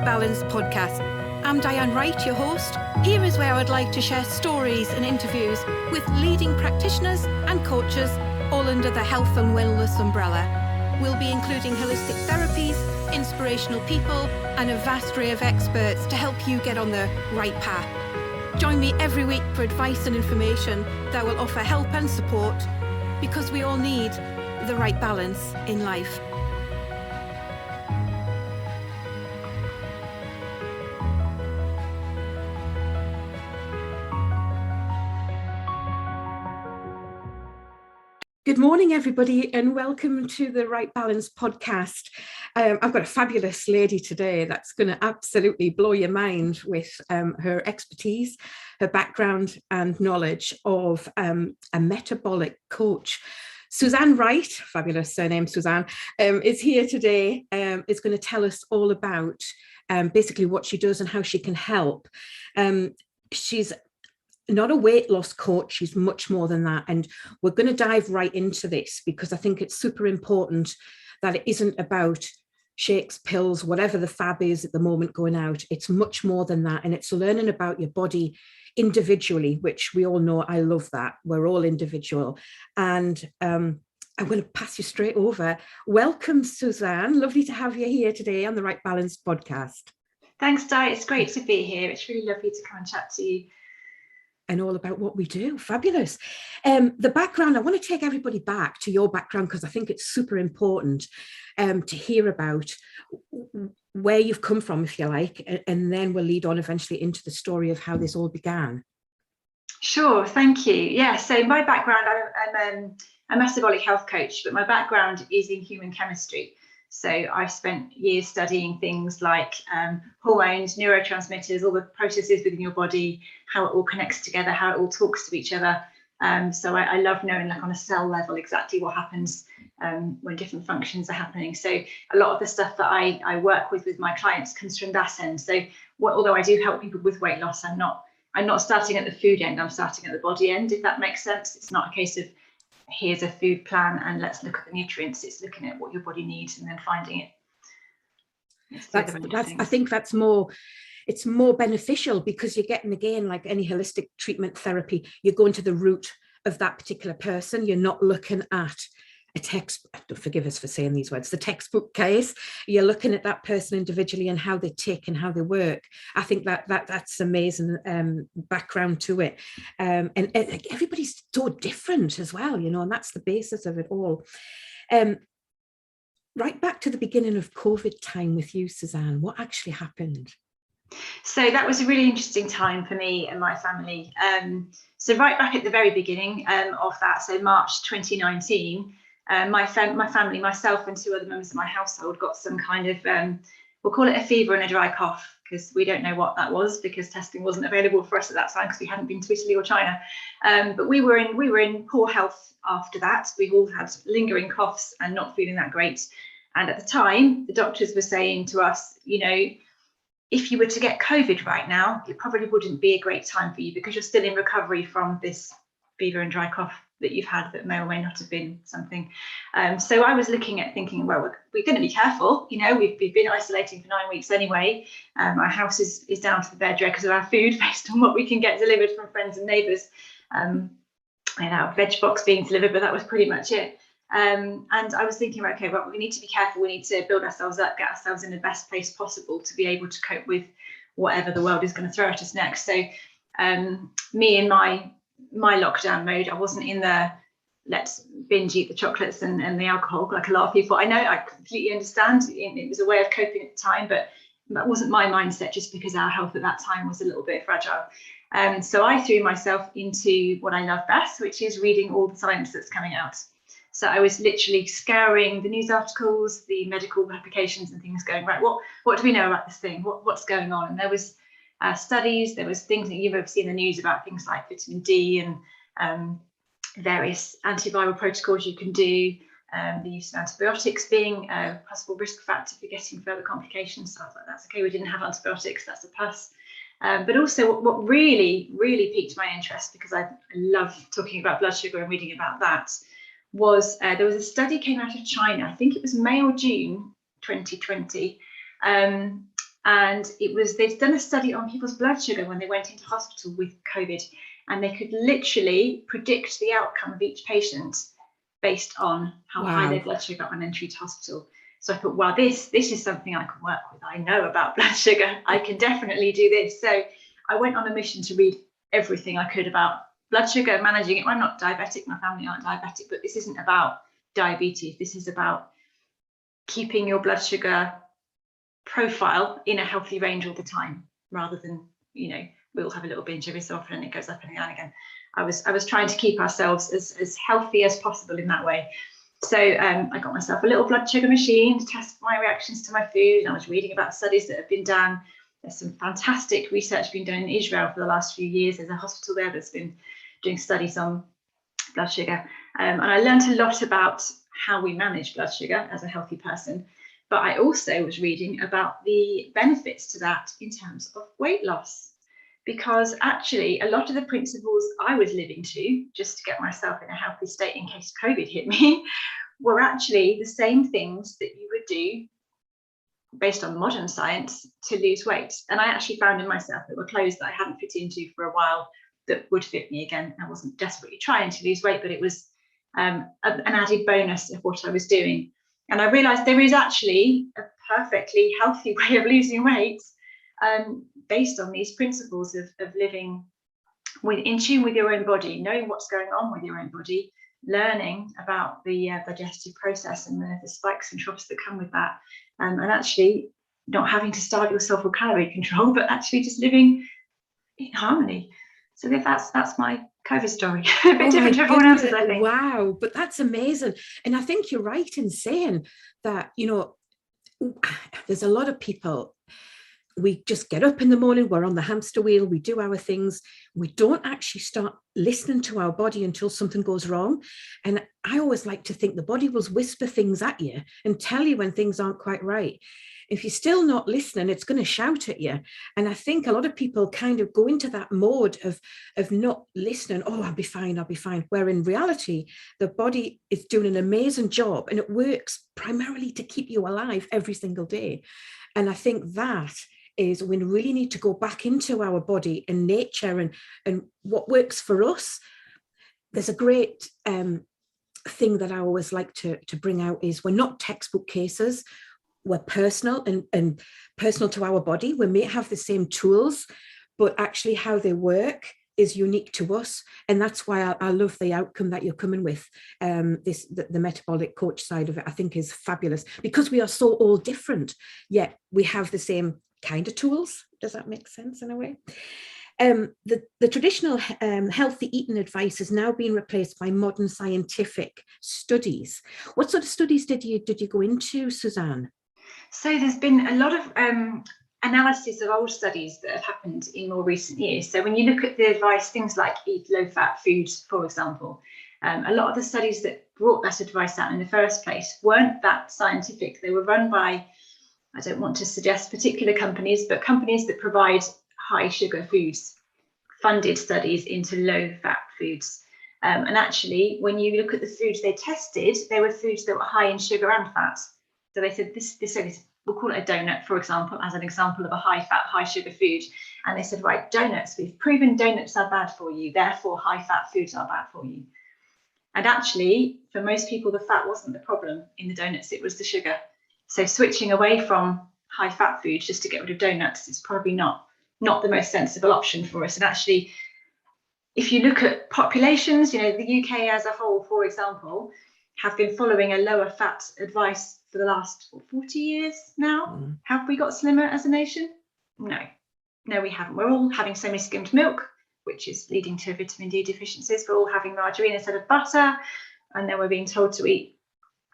Right Balance podcast. I'm Suzanne Wright, your host. Here is where I'd like to share stories and interviews with leading practitioners and coaches, all under the health and wellness umbrella. We'll be including holistic therapies, inspirational people, and a vast array of experts to help you get on the right path. Join me every week for advice and information that will offer help and support, because we all need the right balance in life. Good morning, everybody, and welcome to the Right Balance podcast. I've got a fabulous lady today that's going to absolutely blow your mind with her expertise, her background and knowledge of a metabolic coach. Suzanne Wright, fabulous surname Suzanne, is here today, is going to tell us all about basically what she does and how she can help. She's not a weight loss coach, she's much more than that. And we're going to dive right into this because I think it's super important that it isn't about shakes, pills, whatever the fab is at the moment going out. It's much more than that. And it's learning about your body individually, which we all know. I love that. We're all individual. And I'm going to pass you straight over. Welcome, Suzanne. Lovely to have you here today on the Right Balance podcast. Thanks, Di. It's great to be here. It's really lovely to come and chat to you. And all about what we do. Fabulous. The background, I want to take everybody back to your background because I think it's super important to hear about where you've come from, if you like, and then we'll lead on eventually into the story of how this all began. Sure, thank you. Yeah, so my background, I'm a metabolic health coach, but my background is in human chemistry. So I've spent years studying things like hormones, neurotransmitters, all the processes within your body, how it all connects together, how it all talks to each other. So I love knowing, like on a cell level, exactly what happens when different functions are happening. So a lot of the stuff that I work with my clients comes from that end. So although I do help people with weight loss, I'm not starting at the food end, I'm starting at the body end, if that makes sense. It's not a case of here's a food plan and let's look at the nutrients. It's looking at what your body needs and then finding it. I think that's more, it's more beneficial because you're getting, again, like any holistic treatment therapy, you're going to the root of that particular person. You're not looking at a text, forgive us for saying these words, the textbook case. You're looking at that person individually and how they tick and how they work. I think that's amazing background to it. And everybody's so different as well, you know, and that's the basis of it all. Right back to the beginning of COVID time with you, Suzanne, what actually happened? So that was a really interesting time for me and my family. So right back at the very beginning of that, so March 2019, my family, myself and two other members of my household got some kind of, we'll call it a fever and a dry cough, because we don't know what that was because testing wasn't available for us at that time because we hadn't been to Italy or China. But we were in poor health after that. We all had lingering coughs and not feeling that great. And at the time, the doctors were saying to us, you know, if you were to get COVID right now, it probably wouldn't be a great time for you because you're still in recovery from this fever and dry cough that you've had that may or may not have been something. So I was looking at thinking, well, we're going to be careful. You know, we've been isolating for 9 weeks anyway. Our house is down to the bed because of our food based on what we can get delivered from friends and neighbours. And our veg box being delivered, but that was pretty much it. And I was thinking, okay, well, we need to be careful. We need to build ourselves up, get ourselves in the best place possible to be able to cope with whatever the world is going to throw at us next. So me in my lockdown mode, I wasn't in the let's binge eat the chocolates and the alcohol like a lot of people. I know, I completely understand. It was a way of coping at the time, but that wasn't my mindset just because our health at that time was a little bit fragile. So I threw myself into what I love best, which is reading all the science that's coming out. So I was literally scouring the news articles, the medical publications and things going, right, what do we know about this thing? What's going on? And there was studies, there was things that you've ever seen in the news about things like vitamin D and various antiviral protocols you can do, the use of antibiotics being a possible risk factor for getting further complications. So I was like, that's okay, we didn't have antibiotics, that's a plus. But also what really, really piqued my interest, because I love talking about blood sugar and reading about that, was there was a study came out of China, I think it was May or June 2020, And they'd done a study on people's blood sugar when they went into hospital with COVID, and they could literally predict the outcome of each patient based on how high their blood sugar on entry to hospital. So I thought, wow, this is something I can work with. I know about blood sugar. I can definitely do this. So I went on a mission to read everything I could about blood sugar, managing it. I'm not diabetic, my family aren't diabetic, but this isn't about diabetes. This is about keeping your blood sugar profile in a healthy range all the time, rather than, we'll have a little binge every so often and it goes up and down again. I was trying to keep ourselves as healthy as possible in that way. So I got myself a little blood sugar machine to test my reactions to my food. And I was reading about studies that have been done. There's some fantastic research being done in Israel for the last few years. There's a hospital there that's been doing studies on blood sugar. And I learned a lot about how we manage blood sugar as a healthy person. But I also was reading about the benefits to that in terms of weight loss. Because actually, a lot of the principles I was living to, just to get myself in a healthy state in case COVID hit me, were actually the same things that you would do based on modern science to lose weight. And I actually found in myself that were clothes that I hadn't fit into for a while that would fit me again. I wasn't desperately trying to lose weight, but it was an added bonus of what I was doing. And I realized there is actually a perfectly healthy way of losing weight, based on these principles of living in tune with your own body, knowing what's going on with your own body, learning about the digestive process and the spikes and troughs that come with that, and actually not having to starve yourself with calorie control, but actually just living in harmony. So that's my COVID story. A bit different to everyone else's, I think. Wow, but that's amazing. And I think you're right in saying that, there's a lot of people, we just get up in the morning, we're on the hamster wheel, we do our things, we don't actually start listening to our body until something goes wrong. And I always like to think the body will whisper things at you and tell you when things aren't quite right. If you're still not listening, it's going to shout at you. And I think a lot of people kind of go into that mode of not listening. Oh, I'll be fine. Where in reality, the body is doing an amazing job and it works primarily to keep you alive every single day. And I think that is when we really need to go back into our body and nature and what works for us. There's a great thing that I always like to bring out is we're not textbook cases. We're personal and personal to our body. We may have the same tools, but actually how they work is unique to us. And that's why I love the outcome that you're coming with. The metabolic coach side of it, I think, is fabulous because we are so all different, yet we have the same kind of tools. Does that make sense in a way? The traditional healthy eating advice has now been replaced by modern scientific studies. What sort of studies did you go into, Suzanne? So there's been a lot of analysis of old studies that have happened in more recent years. So when you look at the advice, things like eat low-fat foods, for example, a lot of the studies that brought that advice out in the first place weren't that scientific. They were run by, I don't want to suggest particular companies, but companies that provide high sugar foods, funded studies into low-fat foods. And actually, when you look at the foods they tested, they were foods that were high in sugar and fat. So they said this we'll call it a donut, for example, as an example of a high fat, high sugar food. And they said, right, donuts, we've proven donuts are bad for you, therefore high fat foods are bad for you. And actually, for most people, the fat wasn't the problem in the donuts, it was the sugar. So switching away from high fat foods just to get rid of donuts is probably not the most sensible option for us. And actually, if you look at populations, the UK as a whole, for example, have been following a lower fat advice for the last 40 years now. Have we got slimmer as a nation? No, we haven't. We're all having semi-skimmed milk, which is leading to vitamin D deficiencies. We're all having margarine instead of butter, and then we're being told to eat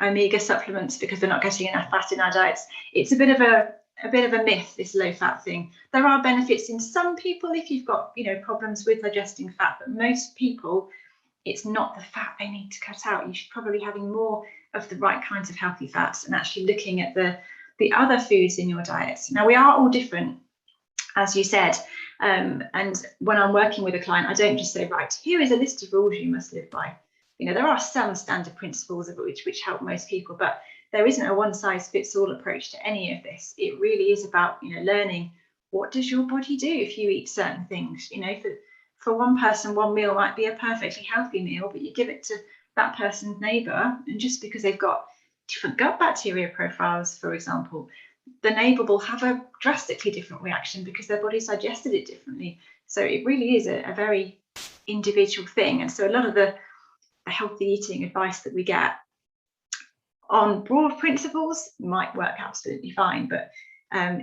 omega supplements because we're not getting enough fat in our diets. It's a bit of a myth, this low fat thing. There are benefits in some people if you've got problems with digesting fat, but most people, it's not the fat they need to cut out. You should probably be having more of the right kinds of healthy fats and actually looking at the other foods in your diet. Now, we are all different, as you said. And when I'm working with a client, I don't just say, right, here is a list of rules you must live by. There are some standard principles of which help most people, but there isn't a one size fits all approach to any of this. It really is about, learning, what does your body do if you eat certain things? For one person, one meal might be a perfectly healthy meal, but you give it to that person's neighbor, and just because they've got different gut bacteria profiles, for example, the neighbor will have a drastically different reaction because their body's digested it differently. So it really is a very individual thing. And so a lot of the healthy eating advice that we get on broad principles might work absolutely fine, but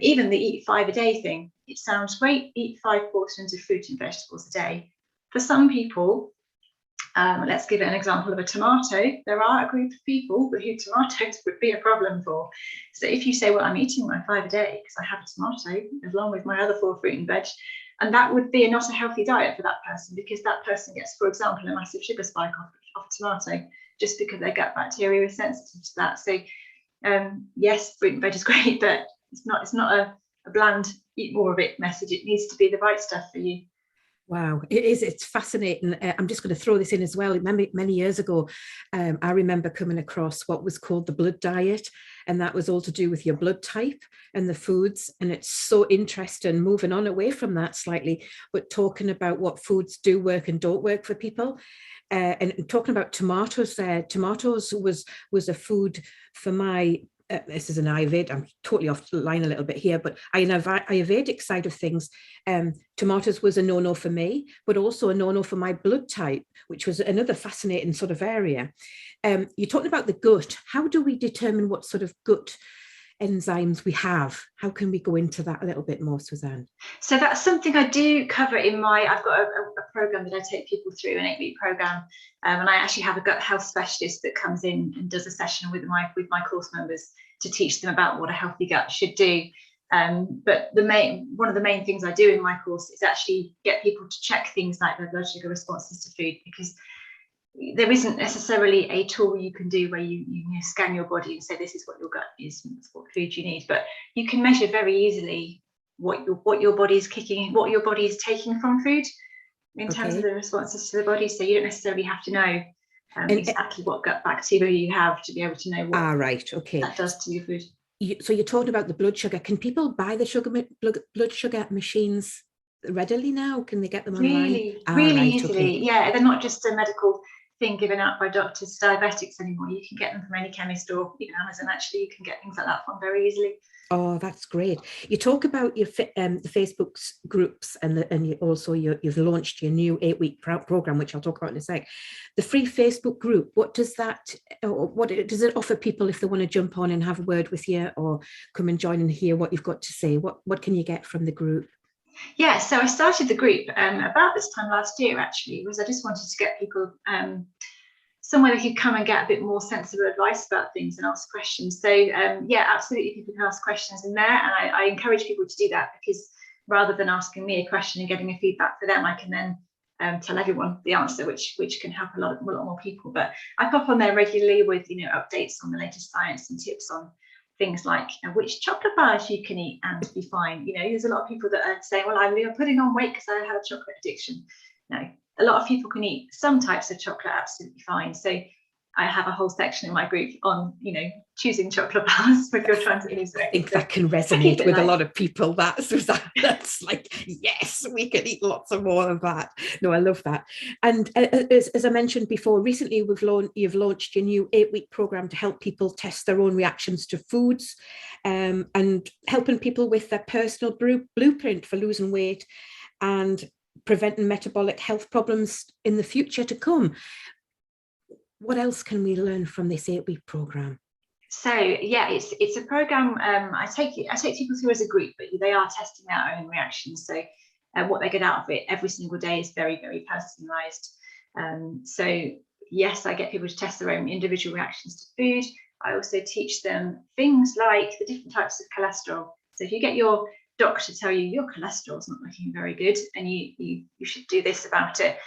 even the eat 5 a day thing, it sounds great. Eat 5 portions of fruit and vegetables a day. For some people, let's give it an example of a tomato. There are a group of people who tomatoes would be a problem for. So if you say, well, I'm eating my 5 a day because I have a tomato along with my other 4 fruit and veg, and that would be not a healthy diet for that person, because that person gets, for example, a massive sugar spike off a tomato just because their gut bacteria is sensitive to that. So yes, fruit and veg is great, but it's not a bland eat more of it message. It needs to be the right stuff for you. Wow, it is. It's fascinating. I'm just going to throw this in as well. Many years ago, I remember coming across what was called the blood diet, and that was all to do with your blood type and the foods. And it's so interesting, moving on away from that slightly, but talking about what foods do work and don't work for people. And talking about tomatoes there, tomatoes was a food for my this is an Ayurvedic, I'm totally off the line a little bit here, but Ayurvedic side of things, tomatoes was a no-no for me, but also a no-no for my blood type, which was another fascinating sort of area. You're talking about the gut. How do we determine what sort of gut enzymes we have? How can we go into that a little bit more, Suzanne? So that's something I do cover I've got a program that I take people through, an 8-week program, and I actually have a gut health specialist that comes in and does a session with my course members to teach them about what a healthy gut should do. But one of the main things I do in my course is actually get people to check things like their blood sugar responses to food, because there isn't necessarily a tool you can do where you scan your body and say this is what your gut is, what food you need, but you can measure very easily what your body is kicking, what your body is taking from food in terms of the responses to the body. So you don't necessarily have to know exactly what gut bacteria you have to be able to know what that does to your food. So you're talking about the blood sugar. Can people buy the blood sugar machines readily now? Can they get them online? Really easily. Yeah, they're not just a medical thing given out by doctors to diabetics anymore. You can get them from any chemist or even Amazon. Actually, you can get things like that from very easily. Oh, that's great. You talk about your the Facebook groups, and you've launched your new 8-week program, which I'll talk about in a sec. The free Facebook group, what does it offer people if they want to jump on and have a word with you, or come and join and hear what you've got to say? What can you get from the group? Yeah, so I started the group about this time last year, actually, because I just wanted to get people somewhere they could come and get a bit more sensible advice about things and ask questions. So yeah, absolutely, people can ask questions in there, and I encourage people to do that, because rather than asking me a question and getting a feedback for them, I can then tell everyone the answer, which can help a lot more people. But I pop on there regularly with updates on the latest science and tips on things like which chocolate bars you can eat and be fine. There's a lot of people that are saying, well, I'm putting on weight because I have a chocolate addiction. No, a lot of people can eat some types of chocolate absolutely fine. So I have a whole section in my group on, choosing chocolate bars if you're trying to lose weight. I think that can resonate with a lot of people. That's like, yes, we can eat lots of more of that. No, I love that. And as I mentioned before, recently you've launched your new 8-week program to help people test their own reactions to foods, and helping people with their personal blueprint for losing weight and preventing metabolic health problems in the future to come. What else can we learn from this 8-week program? So yeah, it's a program I take people through as a group, but they are testing their own reactions. So what they get out of it every single day is very, very personalized. So yes, I get people to test their own individual reactions to food. I also teach them things like the different types of cholesterol. So if you get your doctor tell you your cholesterol is not looking very good and you should do this about it,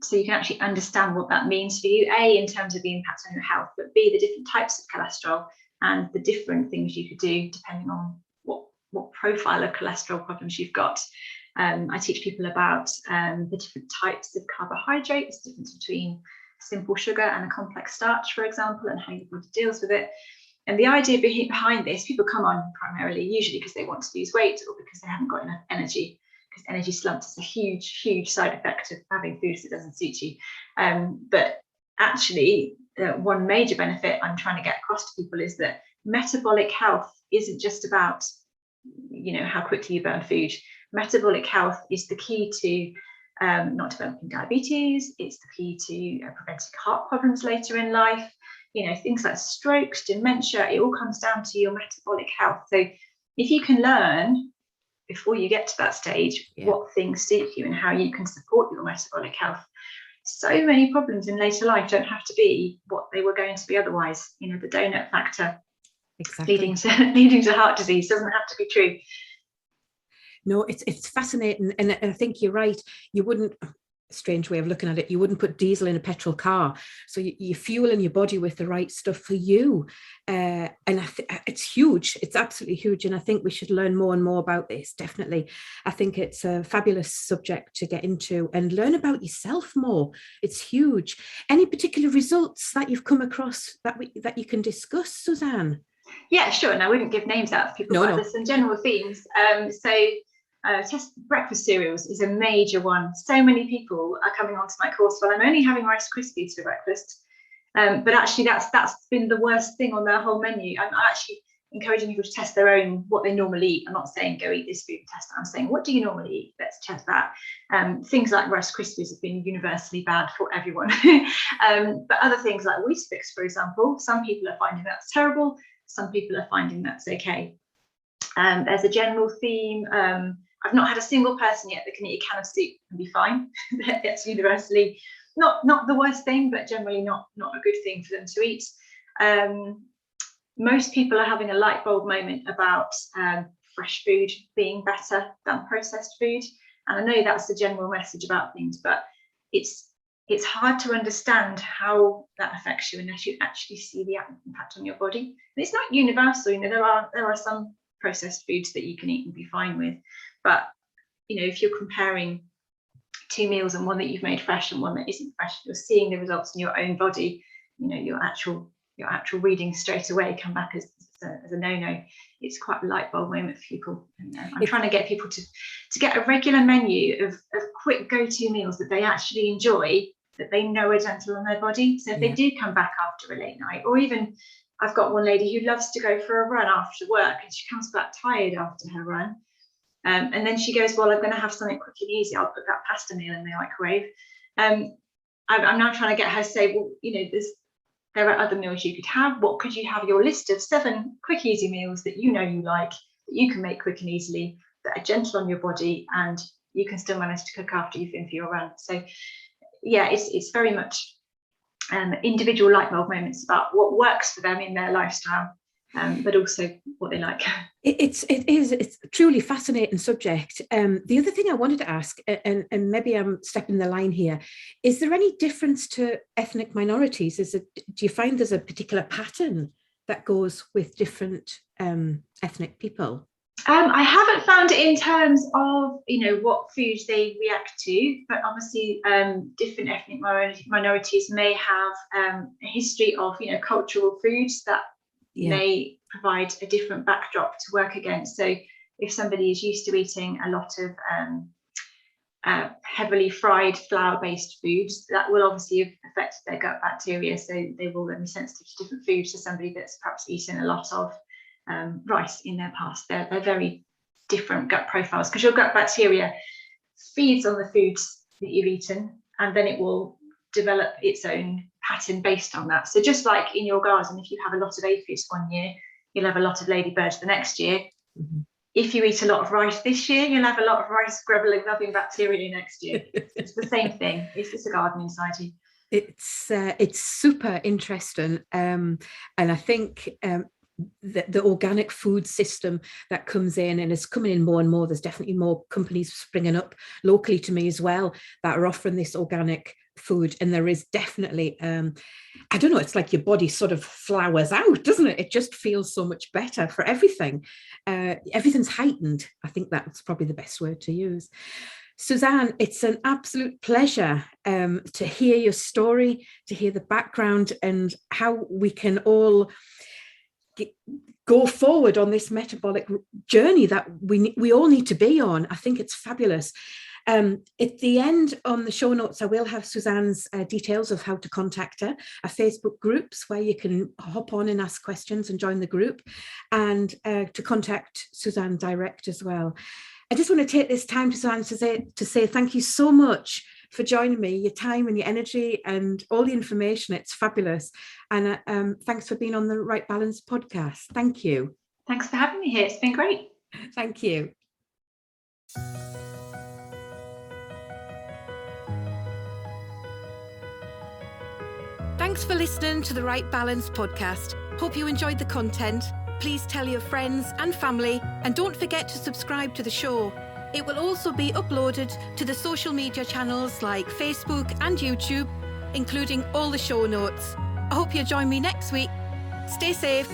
so you can actually understand what that means for you, A, in terms of the impact on your health, but B, the different types of cholesterol and the different things you could do depending on what profile of cholesterol problems you've got. I teach people about the different types of carbohydrates, the difference between simple sugar and a complex starch, for example, and how your body deals with it. And the idea behind this, people come on primarily usually because they want to lose weight or because they haven't got enough energy, because energy slumps is a huge side effect of having foods that doesn't suit you. But actually, one major benefit I'm trying to get across to people is that metabolic health isn't just about, how quickly you burn food. Metabolic health is the key to not developing diabetes. It's the key to preventing heart problems later in life. Things like strokes, dementia, it all comes down to your metabolic health. So if you can learn before you get to that stage what things suit you and how you can support your metabolic health, so many problems in later life don't have to be what they were going to be otherwise. The donut factor leading to heart disease doesn't have to be true. No, it's fascinating, and I think you're right. You wouldn't, strange way of looking at it, you wouldn't put diesel in a petrol car, so you're fueling your body with the right stuff for you, and it's huge. It's absolutely huge, and I think we should learn more and more about this. Definitely, I think it's a fabulous subject to get into and learn about yourself more. It's huge. Any particular results that you've come across that you can discuss, Suzanne? Yeah, sure. And I wouldn't give names out of people, but there's some general themes. Test breakfast cereals is a major one. So many people are coming onto my course, well, I'm only having Rice Krispies for breakfast. But actually that's been the worst thing on their whole menu. I'm actually encouraging people to test their own, what they normally eat. I'm not saying go eat this food and test it. I'm saying, what do you normally eat? Let's test that. Things like Rice Krispies have been universally bad for everyone. But other things like Weetabix, for example, some people are finding that's terrible. Some people are finding that's okay. There's a general theme. I've not had a single person yet that can eat a can of soup and be fine. That's universally not the worst thing, but generally not a good thing for them to eat. Most people are having a light bulb moment about fresh food being better than processed food. And I know that's the general message about things, but it's hard to understand how that affects you unless you actually see the impact on your body. And it's not universal. There are some processed foods that you can eat and be fine with, but if you're comparing two meals and one that you've made fresh and one that isn't fresh, you're seeing the results in your own body. Your actual readings straight away come back as a no-no. It's quite a light bulb moment for people. And I'm trying to get people to get a regular menu of quick go-to meals that they actually enjoy, that they know are gentle on their body. So if they do come back after a late night, or even I've got one lady who loves to go for a run after work, and she comes back tired after her run. And then she goes, well, I'm going to have something quick and easy. I'll put that pasta meal in the microwave. I'm now trying to get her to say, well, there are other meals you could have. What could you have? Your list of 7 quick, easy meals that you like, that you can make quick and easily, that are gentle on your body, and you can still manage to cook after you've been for your run. So, yeah, it's very much individual light bulb moments about what works for them in their lifestyle, but also what they like. It's a truly fascinating subject. The other thing I wanted to ask, and maybe I'm stepping the line here, is there any difference to ethnic minorities? Do you find there's a particular pattern that goes with different ethnic people? I haven't found it in terms of what foods they react to, but obviously different ethnic minorities may have a history of cultural foods that may provide a different backdrop to work against. So if somebody is used to eating a lot of heavily fried flour-based foods, that will obviously affect their gut bacteria. So they will then be sensitive to different foods to somebody that's perhaps eaten a lot of rice in their past. They're very different gut profiles, because your gut bacteria feeds on the foods that you've eaten, and then it will develop its own pattern based on that. So just like in your garden, if you have a lot of aphids one year, you'll have a lot of ladybirds the next year. Mm-hmm. If you eat a lot of rice this year, you'll have a lot of rice grubbling loving bacteria next year. It's the same thing. It's a garden inside you. It's super interesting, and I think the organic food system that comes in, and is coming in more and more. There's definitely more companies springing up locally to me as well that are offering this organic food, and there is definitely I don't know, it's like your body sort of flowers out, doesn't it? It just feels so much better for everything. Everything's heightened. I think that's probably the best word to use. Suzanne, it's an absolute pleasure to hear your story, to hear the background, and how we can all go forward on this metabolic journey that we all need to be on. I think it's fabulous. At the end on the show notes, I will have Suzanne's details of how to contact her, a Facebook groups where you can hop on and ask questions and join the group, and to contact Suzanne direct as well. I just want to take this time, Suzanne, to say thank you so much for joining me, your time and your energy and all the information. It's fabulous. And thanks for being on the Right Balance podcast. Thank you. Thanks for having me here. It's been great. Thank you. Thanks for listening to the Right Balance podcast. Hope you enjoyed the content. Please tell your friends and family, and don't forget to subscribe to the show. It will also be uploaded to the social media channels like Facebook and YouTube, including all the show notes. I hope you'll join me next week. Stay safe.